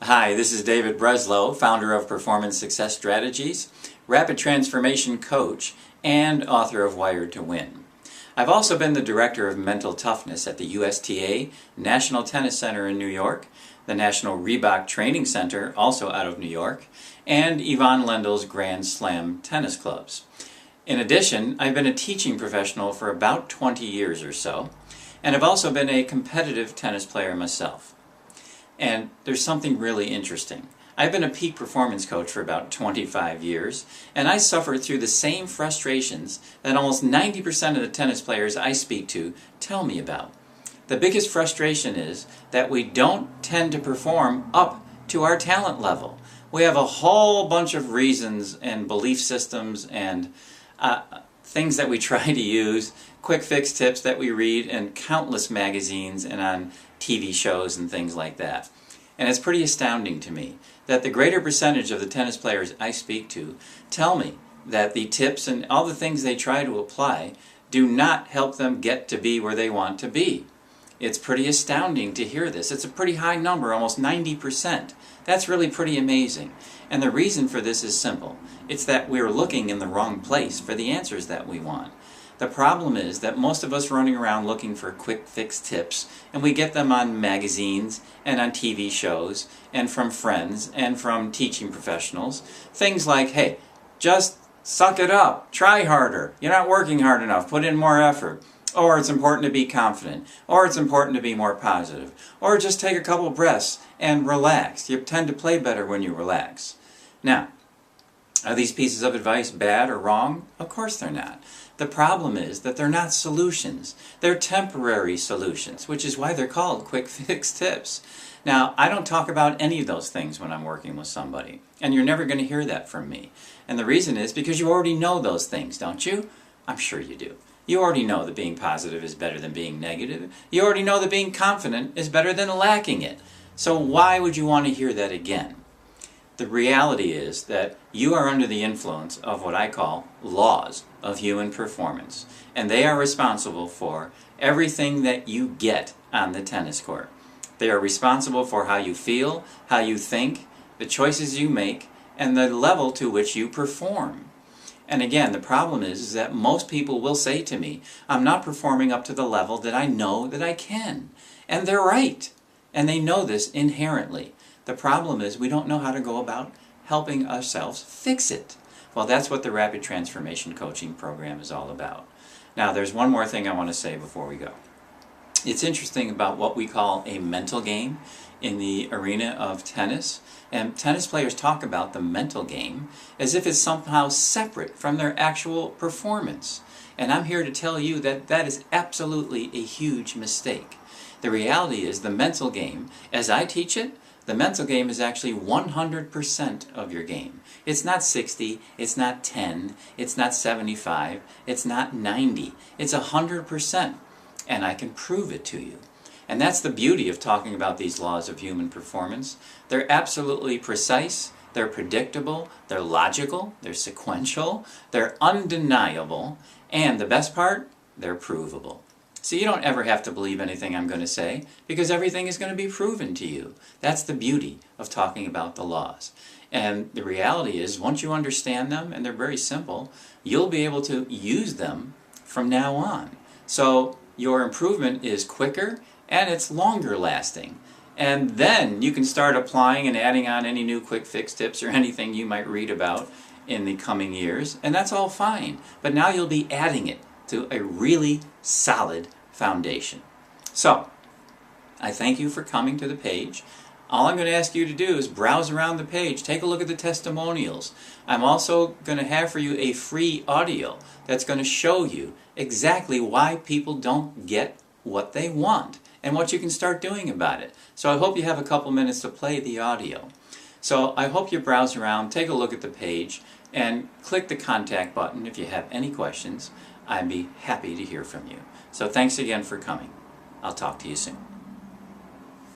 Hi, this is David Breslow, founder of Performance Success Strategies, rapid transformation coach, and author of Wired to Win. I've also been the director of mental toughness at the USTA National Tennis Center in New York, the National Reebok Training Center, also out of New York, and Yvonne Lendel's Grand Slam tennis clubs. In addition, I've been a teaching professional for about 20 years or so, and I've also been a competitive tennis player myself. And there's something really interesting. I've been a peak performance coach for about 25 years, and I suffer through the same frustrations that almost 90% of the tennis players I speak to tell me about. The biggest frustration is that we don't tend to perform up to our talent level. We have a whole bunch of reasons and belief systems and things that we try to use, quick fix tips that we read in countless magazines and on TV shows and things like that. And it's pretty astounding to me that the greater percentage of the tennis players I speak to tell me that the tips and all the things they try to apply do not help them get to be where they want to be. It's pretty astounding to hear this. It's a pretty high number, almost 90%. That's really pretty amazing. And the reason for this is simple. It's that we're looking in the wrong place for the answers that we want. The problem is that most of us running around looking for quick fix tips, and we get them on magazines and on TV shows and from friends and from teaching professionals. Things like, hey, just suck it up, try harder, you're not working hard enough, put in more effort. Or it's important to be confident, or it's important to be more positive, or just take a couple breaths and relax. You tend to play better when you relax. Now, are these pieces of advice bad or wrong? Of course they're not. The problem is that they're not solutions. They're temporary solutions, which is why they're called quick fix tips. Now, I don't talk about any of those things when I'm working with somebody, and you're never going to hear that from me. And the reason is because you already know those things, don't you? I'm sure you do. You already know that being positive is better than being negative. You already know that being confident is better than lacking it. So why would you want to hear that again? The reality is that you are under the influence of what I call laws of human performance, and they are responsible for everything that you get on the tennis court. They are responsible for how you feel, how you think, the choices you make, and the level to which you perform. And again, the problem is that most people will say to me, I'm not performing up to the level that I know that I can. And they're right. And they know this inherently. The problem is we don't know how to go about helping ourselves fix it. Well, that's what the Rapid Transformation Coaching Program is all about. Now, there's one more thing I want to say before we go. It's interesting about what we call a mental game in the arena of tennis. And tennis players talk about the mental game as if it's somehow separate from their actual performance. And I'm here to tell you that that is absolutely a huge mistake. The reality is the mental game, as I teach it, the mental game is actually 100% of your game. It's not 60, it's not 10, it's not 75, it's not 90. It's 100%. And I can prove it to you. And that's the beauty of talking about these laws of human performance. They're absolutely precise, they're predictable, they're logical, they're sequential, they're undeniable, and the best part, they're provable. So you don't ever have to believe anything I'm going to say, because everything is going to be proven to you. That's the beauty of talking about the laws. And the reality is, once you understand them, and they're very simple, you'll be able to use them from now on. So your improvement is quicker, and it's longer lasting. And then you can start applying and adding on any new quick fix tips or anything you might read about in the coming years, and that's all fine. But now you'll be adding it to a really solid foundation. So, I thank you for coming to the page. All I'm going to ask you to do is browse around the page, take a look at the testimonials. I'm also going to have for you a free audio that's going to show you exactly why people don't get what they want and what you can start doing about it. So I hope you have a couple minutes to play the audio. So I hope you browse around, take a look at the page, and click the contact button if you have any questions. I'd be happy to hear from you. So thanks again for coming. I'll talk to you soon.